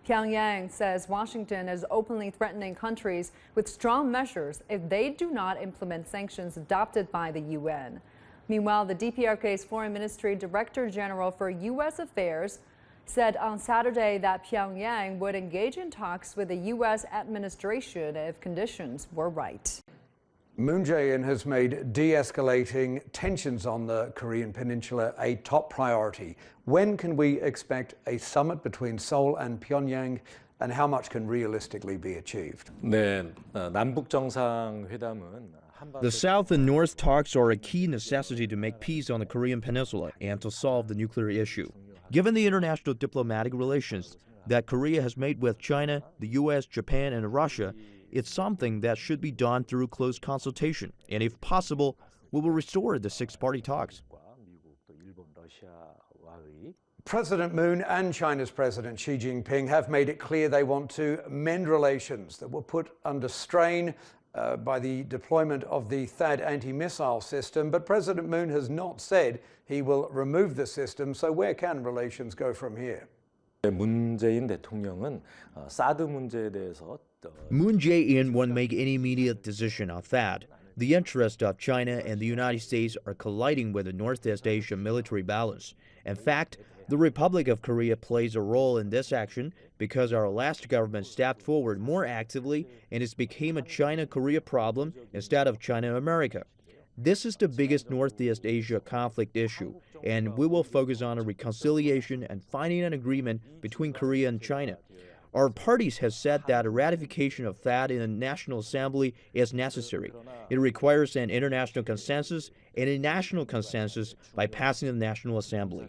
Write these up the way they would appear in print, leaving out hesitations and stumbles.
Pyongyang says Washington is openly threatening countries with strong measures if they do not implement sanctions adopted by the UN. Meanwhile, the DPRK's Foreign Ministry Director General for U.S. Affairs said on Saturday that Pyongyang would engage in talks with the U.S. administration if conditions were right. Moon Jae-in has made de-escalating tensions on the Korean peninsula a top priority. When can we expect a summit between Seoul and Pyongyang, and how much can realistically be achieved? 남북 정상회담은 The South and North talks are a key necessity to make peace on the Korean peninsula and to solve the nuclear issue. Given the international diplomatic relations that Korea has made with China, the U.S., Japan, and Russia, it's something that should be done through close consultation, and if possible, we will restore the six-party talks. President Moon and China's President Xi Jinping have made it clear they want to mend relations that were put under strain by the deployment of the THAAD anti-missile system, but President Moon has not said he will remove the system, so where can relations go from here? 문재인 대통령은 사드 문제에 대해서 Moon Jae-in won't make any immediate decision on that. The interests of China and the United States are colliding with the Northeast Asia military balance. In fact, the Republic of Korea plays a role in this action because our last government stepped forward more actively and it became a China-Korea problem instead of China-America. This is the biggest Northeast Asia conflict issue, and we will focus on a reconciliation and finding an agreement between Korea and China. Our parties have said that a ratification of THAAD in the National Assembly is necessary. It requires an international consensus and a national consensus by passing the National Assembly.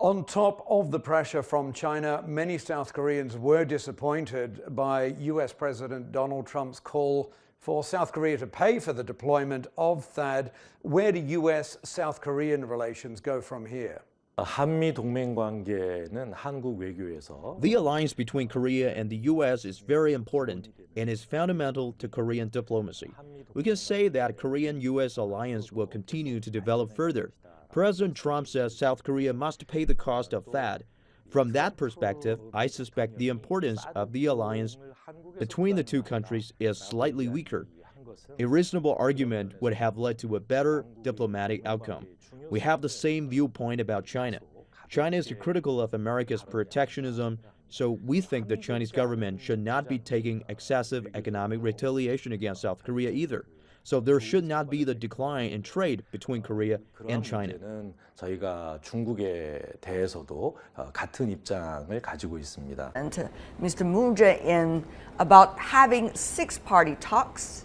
On top of the pressure from China, many South Koreans were disappointed by U.S. President Donald Trump's call for South Korea to pay for the deployment of THAAD. Where do U.S.-South Korean relations go from here? 한미 동맹 관계는 한국 외교에서 The alliance between Korea and the U.S. is very important and is fundamental to Korean diplomacy. We can say that Korean-U.S. alliance will continue to develop further. President Trump says South Korea must pay the cost of THAAD. From that perspective, I suspect the importance of the alliance between the two countries is slightly weaker. A reasonable argument would have led to a better diplomatic outcome. We have the same viewpoint about China. China is critical of America's protectionism, so we think the Chinese government should not be taking excessive economic retaliation against South Korea either. So there should not be the decline in trade between Korea and China. 저희가 중국에 대해서도 같은 입장을 가지고 있습니다. And Mr. Moon Jae-in about having six-party talks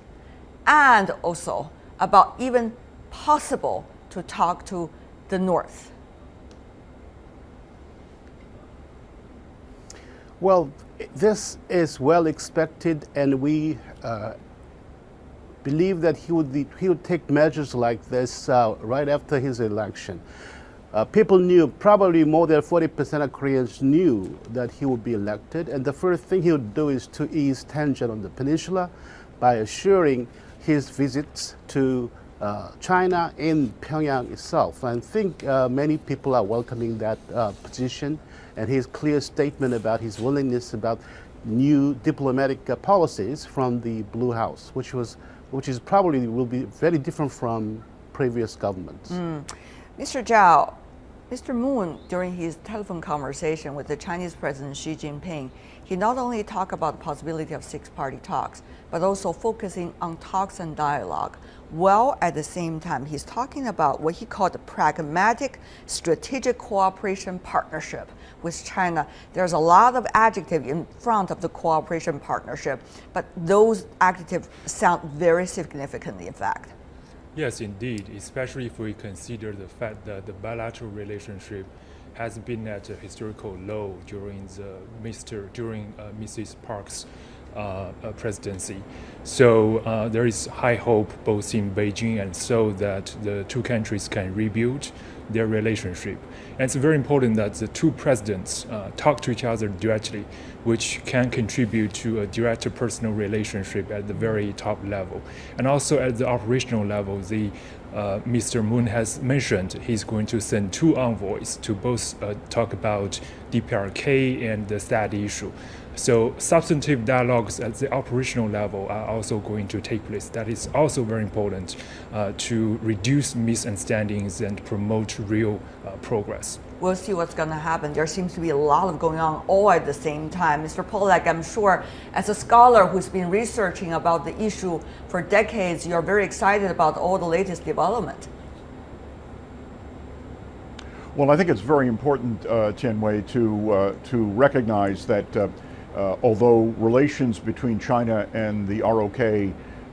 and also about even possible to talk to the North. Well, this is well expected, and we believe that he would take measures like this right after his election. People knew, probably more than 40% of Koreans knew that he would be elected, and the first thing he would do is to ease tension on the peninsula by assuring his visits to China in Pyongyang itself. I think many people are welcoming that position, and his clear statement about his willingness about new diplomatic policies from the Blue House, which is probably will be very different from previous governments. Mr. Zhao, Mr. Moon, during his telephone conversation with the Chinese President Xi Jinping, he not only talked about the possibility of six-party talks, but also focusing on talks and dialogue, while at the same time he's talking about what he called the pragmatic strategic cooperation partnership with China. There's a lot of adjectives in front of the cooperation partnership, but those adjectives sound very significant, in fact. Yes, indeed, especially if we consider the fact that the bilateral relationship has been at a historical low during Mrs. Park's presidency. So there is high hope both in Beijing and Seoul that the two countries can rebuild their relationship. And it's very important that the two presidents talk to each other directly, which can contribute to a direct personal relationship at the very top level. And also at the operational level, the Mr. Moon has mentioned he's going to send 2 envoys to both talk about DPRK and the THAAD issue. So substantive dialogues at the operational level are also going to take place. That is also very important to reduce misunderstandings and promote real progress. We'll see what's going to happen. There seems to be a lot of going on all at the same time. Mr. Pollack, I'm sure as a scholar who's been researching about the issue for decades, you're very excited about all the latest development. Well, I think it's very important, Tianwei, to recognize that although relations between China and the ROK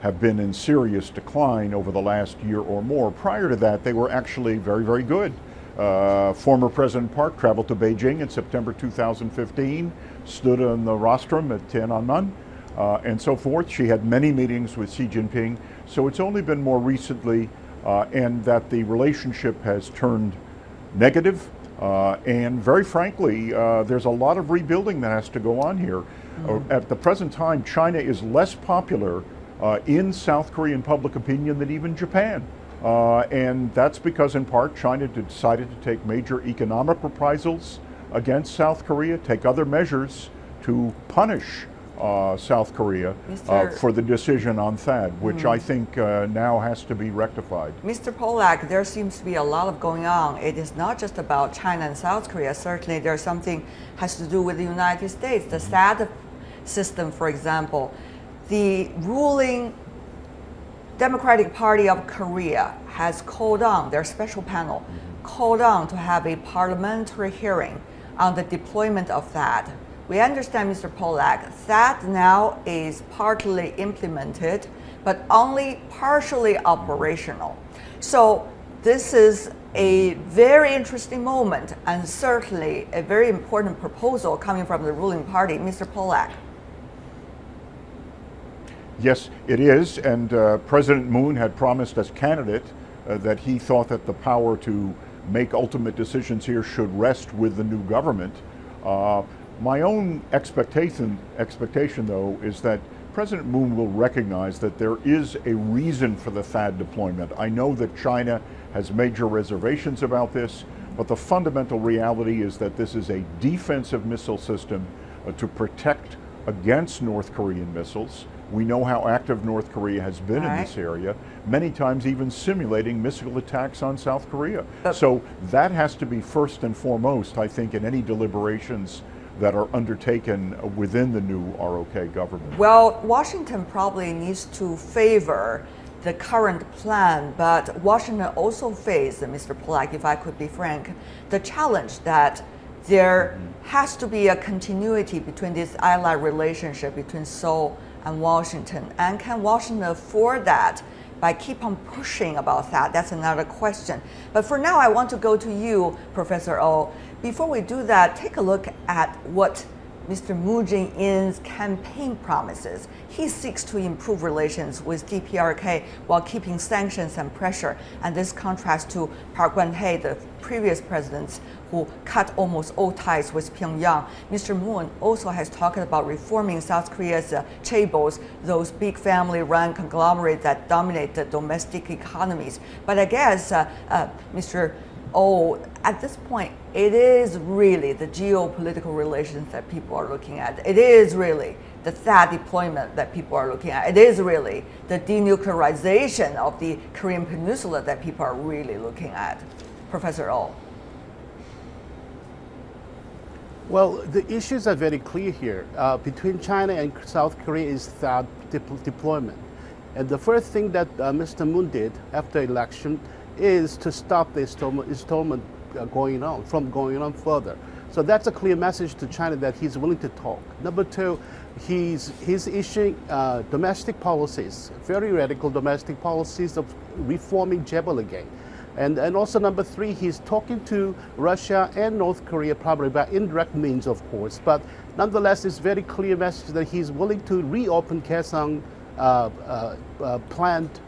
have been in serious decline over the last year or more, prior to that they were actually very, very good. Former President Park traveled to Beijing in September 2015, stood on the rostrum at Tiananmen, and so forth. She had many meetings with Xi Jinping, so it's only been more recently and that the relationship has turned negative. And very frankly, there's a lot of rebuilding that has to go on here. At the present time, China is less popular in South Korean public opinion than even Japan. And that's because in part China decided to take major economic reprisals against South Korea, take other measures to punish South Korea for the decision on THAAD, which I think now has to be rectified. Mr. Pollack, there seems to be a lot of going on. It is not just about China and South Korea. Certainly there's something has to do with the United States. The THAAD system, for example, the ruling Democratic Party of Korea has called on, their special panel, called on to have a parliamentary hearing on the deployment of THAAD. We understand, Mr. Pollack, THAAD now is partly implemented, but only partially operational. So this is a very interesting moment and certainly a very important proposal coming from the ruling party. Mr. Pollack. Yes, it is, and President Moon had promised as candidate that he thought that the power to make ultimate decisions here should rest with the new government. My own expectation though is that President Moon will recognize that there is a reason for the THAAD deployment. I know that China has major reservations about this, but the fundamental reality is that this is a defensive missile system to protect against North Korean missiles. We know how active North Korea has been in this area, many times even simulating missile attacks on South Korea. So that has to be first and foremost, I think, in any deliberations that are undertaken within the new ROK government. Well, Washington probably needs to favor the current plan, but Washington also faced, Mr. Pollack, if I could be frank, the challenge that there has to be a continuity between this allied relationship between Seoul and Washington. And can Washington afford that by keep on pushing about that? That's another question. But for now, I want to go to you, Professor Oh. Before we do that, take a look at what Mr. Moon Jae-in's campaign promises. He seeks to improve relations with DPRK while keeping sanctions and pressure. And this contrasts to Park Geun-hye, the previous presidents who cut almost all ties with Pyongyang. Mr. Moon also has talked about reforming South Korea's chaebols, those big family-run conglomerates that dominate the domestic economies. But I guess, Mr. Oh, at this point, it is really the geopolitical relations that people are looking at. It is really the THAAD deployment that people are looking at. It is really the denuclearization of the Korean Peninsula that people are really looking at. Professor Oh. Well, the issues are very clear here. Between China and South Korea is THAAD deployment. And the first thing that Mr. Moon did after election is to stop the installment going on further. So that's a clear message to China that he's willing to talk. Number two, he's issuing domestic policies, very radical domestic policies of reforming Jaebol again. And also number three, he's talking to Russia and North Korea, probably by indirect means, of course. But nonetheless, it's very clear message that he's willing to reopen Kaesong plant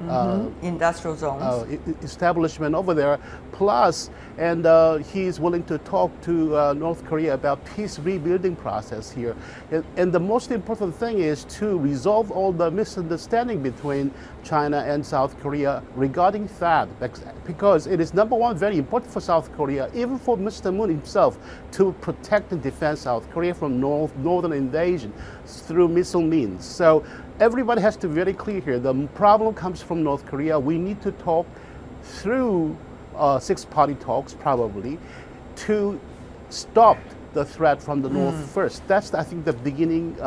industrial zones. Establishment over there. Plus, and he's willing to talk to North Korea about peace rebuilding process here. And the most important thing is to resolve all the misunderstanding between China and South Korea regarding THAAD, because it is number one, very important for South Korea, even for Mr. Moon himself, to protect and defend South Korea from northern invasion through missile means. So everybody has to be very clear here. The problem comes from North Korea. We need to talk through six-party talks, probably, to stop the threat from the north first. That's, I think, the beginning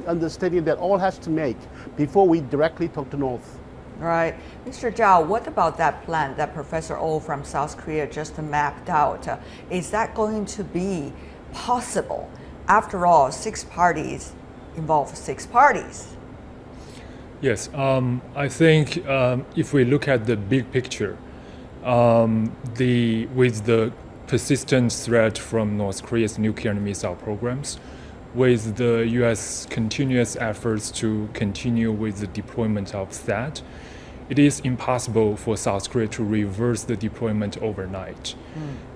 understanding that all has to make before we directly talk to north. Right. Mr. Zhao, what about that plan that Professor Oh from South Korea just mapped out? Is that going to be possible? After all, six parties involve six parties. Yes, I think if we look at the big picture, with the persistent threat from North Korea's nuclear and missile programs, with the U.S. continuous efforts to continue with the deployment of THAAD, it is impossible for South Korea to reverse the deployment overnight.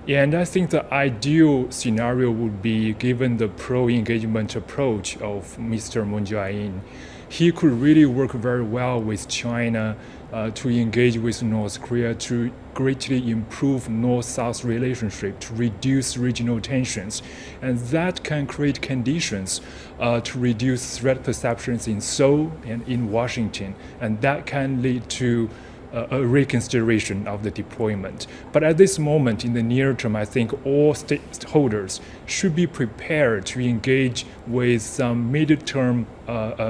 And I think the ideal scenario would be, given the pro-engagement approach of Mr. Moon Jae-in, he could really work very well with China to engage with North Korea to greatly improve North-South relationship, to reduce regional tensions. And that can create conditions to reduce threat perceptions in Seoul and in Washington. And that can lead to a reconsideration of the deployment. But at this moment, in the near term, I think all stakeholders should be prepared to engage with some mid-term,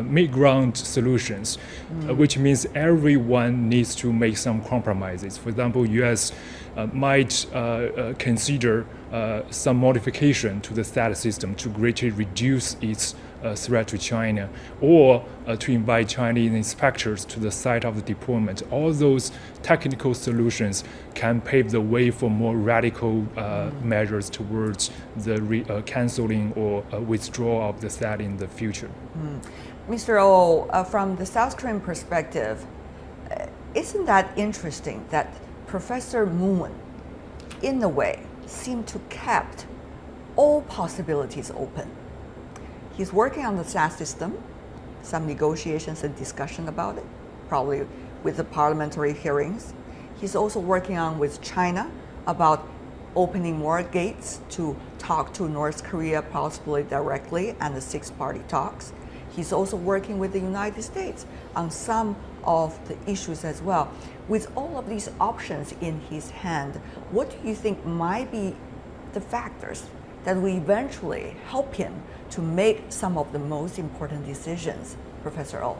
mid-ground solutions, which means everyone needs to make some compromises. For example, U.S. Might consider some modification to the THAAD system to greatly reduce its threat to China, or to invite Chinese inspectors to the site of the deployment. All those technical solutions can pave the way for more radical measures towards the canceling or withdrawal of the THAAD in the future. Mr. Oh, from the South Korean perspective, isn't that interesting that Professor Moon, in a way, seemed to kept all possibilities open? He's working on the THAAD system, some negotiations and discussion about it, probably with the parliamentary hearings. He's also working on with China about opening more gates to talk to North Korea, possibly directly, and the six-party talks. He's also working with the United States on some of the issues as well. With all of these options in his hand, what do you think might be the factors that will eventually help him to make some of the most important decisions, Professor Oh?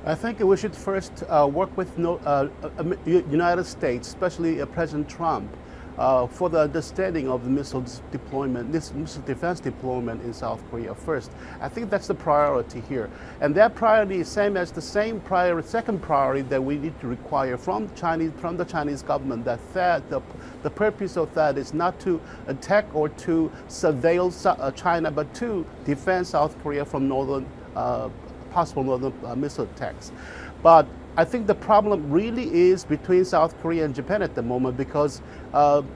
I think we should first work with United States, especially President Trump, for the understanding of the missile deployment, this missile defense deployment in South Korea first. I think that's the priority here. And that priority is same as the second priority that we need to require from the Chinese government, that the purpose of that is not to attack or to surveil China, but to defend South Korea from possible northern missile attacks. But I think the problem really is between South Korea and Japan at the moment, because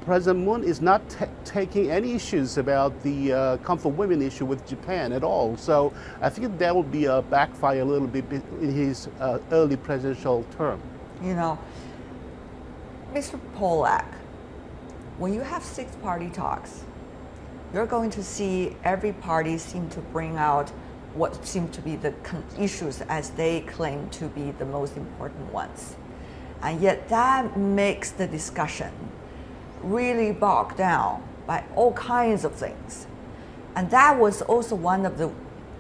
President Moon is not taking any issues about the comfort women issue with Japan at all. So I think that will be a backfire a little bit in his early presidential term. You know, Mr. Polak, when you have six-party talks, you're going to see every party seem to bring out what seem to be the issues as they claim to be the most important ones. And yet that makes the discussion really bogged down by all kinds of things. And that was also one of the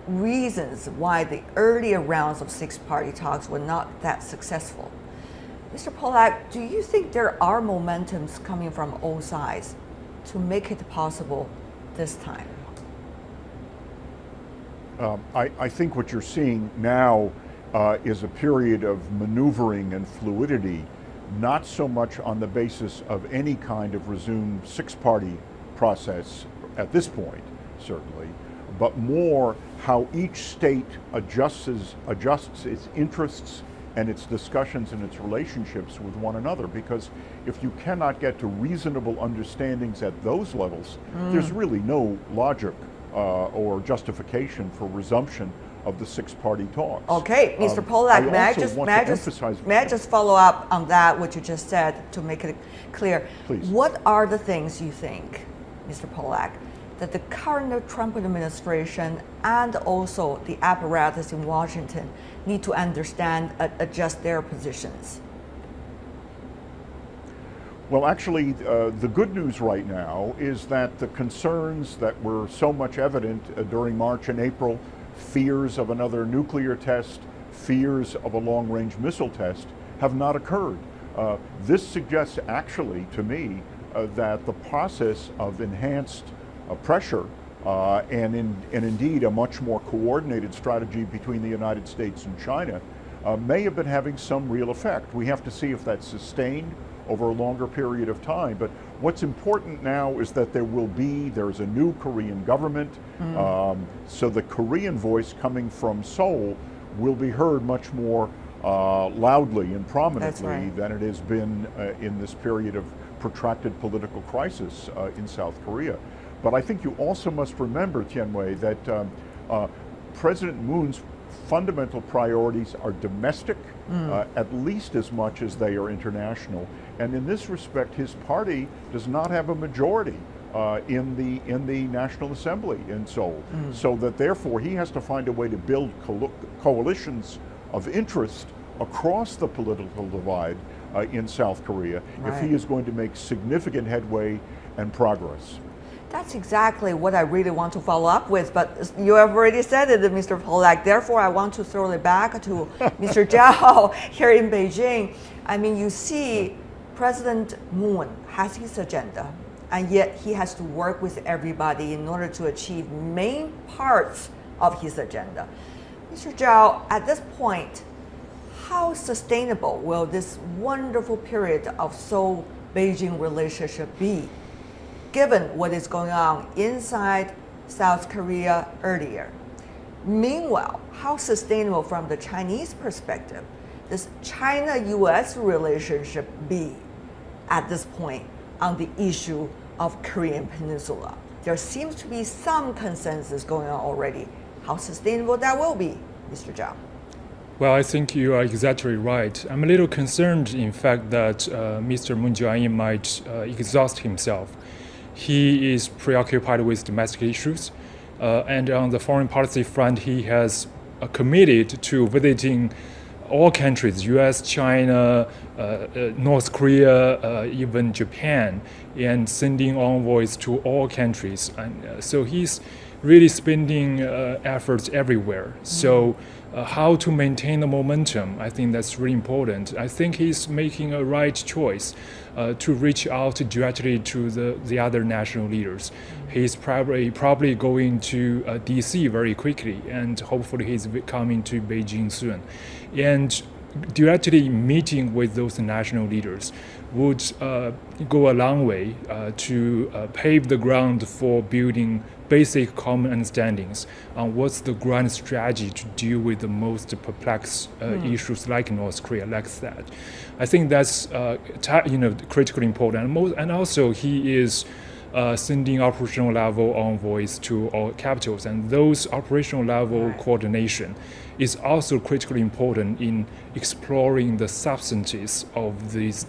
reasons why the earlier rounds of six-party talks were not that successful. Mr. Polak, do you think there are momentums coming from all sides to make it possible this time? I think what you're seeing now is a period of maneuvering and fluidity, not so much on the basis of any kind of resumed six-party process at this point, certainly, but more how each state adjusts its interests and its discussions and its relationships with one another. Because if you cannot get to reasonable understandings at those levels, there's really no logic or justification for resumption of the six-party talks. Okay, Mr. Pollack, may I just follow up on that, what you just said, to make it clear? Please. What are the things you think, Mr. Pollack, that the current Trump administration and also the apparatus in Washington need to understand, adjust their positions? Well, actually, the good news right now is that the concerns that were so much evident during March and April, fears of another nuclear test, fears of a long-range missile test, have not occurred. This suggests actually to me that the process of enhanced pressure and indeed a much more coordinated strategy between the United States and China may have been having some real effect. We have to see if that's sustained over a longer period of time. But what's important now is that there's a new Korean government, so the Korean voice coming from Seoul will be heard much more loudly and prominently than it has been in this period of protracted political crisis in South Korea. But I think you also must remember, Tianwei, that President Moon's fundamental priorities are domestic, at least as much as they are international. And in this respect, his party does not have a majority in the National Assembly in Seoul. So that therefore he has to find a way to build coalitions of interest across the political divide in South Korea if he is going to make significant headway and progress. That's exactly what I really want to follow up with, but you have already said it, Mr. Pollack. Therefore, I want to throw it back to Mr. Zhao here in Beijing. I mean, you see, President Moon has his agenda, and yet he has to work with everybody in order to achieve main parts of his agenda. Mr. Zhao, at this point, how sustainable will this wonderful period of Seoul-Beijing relationship be, given what is going on inside South Korea earlier? Meanwhile, how sustainable from the Chinese perspective does China-US relationship be at this point on the issue of Korean Peninsula? There seems to be some consensus going on already. How sustainable that will be, Mr. Zhao? Well, I think you are exactly right. I'm a little concerned, in fact, that Mr. Moon Jae-in might exhaust himself. He is preoccupied with domestic issues, and on the foreign policy front, he has committed to visiting all countries, US, China, North Korea, even Japan, and sending envoys to all countries. And so he's really spending efforts everywhere. So how to maintain the momentum, I think that's really important. I think he's making a right choice to reach out directly to the other national leaders. He's probably going to DC very quickly, and hopefully he's coming to Beijing soon. And directly meeting with those national leaders would go a long way to pave the ground for building basic common understandings on what's the grand strategy to deal with the most perplexed issues like North Korea, like that. I think that's critically important. And also he is sending operational level envoys to all capitals, and those operational level coordination is also critically important in exploring the substances of these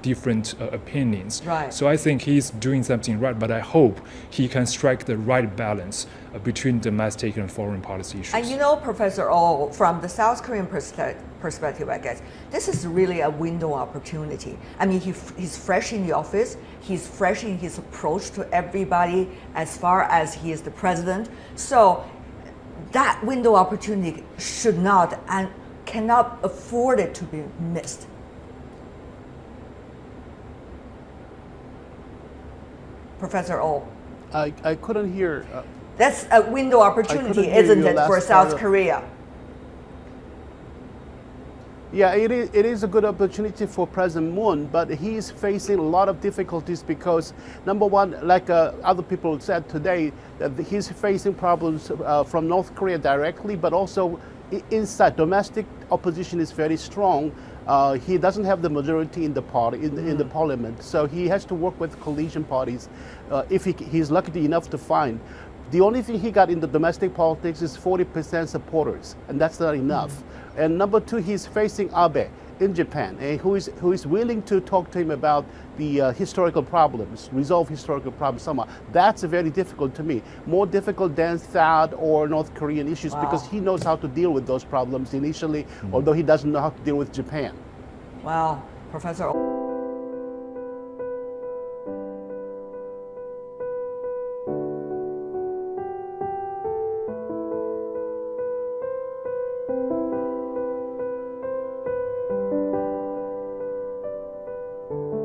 different opinions. So I think he's doing something right, but I hope he can strike the right balance between domestic and foreign policy issues. And you know, Professor Oh, from the South Korean perspective, I guess, this is really a window opportunity. I mean, he's fresh in the office, he's fresh in his approach to everybody as far as he is the president. So that window opportunity should not and cannot afford it to be missed. Professor Oh. I couldn't hear. That's a window opportunity, isn't it, for South Korea? Yeah, it is a good opportunity for President Moon, but he's facing a lot of difficulties because, number one, like other people said today, that he's facing problems from North Korea directly, but also inside. Domestic opposition is very strong. He doesn't have the majority in the party, in the parliament, so he has to work with coalition parties if he's lucky enough to find. The only thing he got in the domestic politics is 40% supporters, and that's not enough. And number two, he's facing Abe in Japan, and who is willing to talk to him about the historical problems, resolve historical problems somehow. That's very difficult to me. More difficult than THAAD or North Korean issues because he knows how to deal with those problems initially, although he doesn't know how to deal with Japan. Wow, Professor.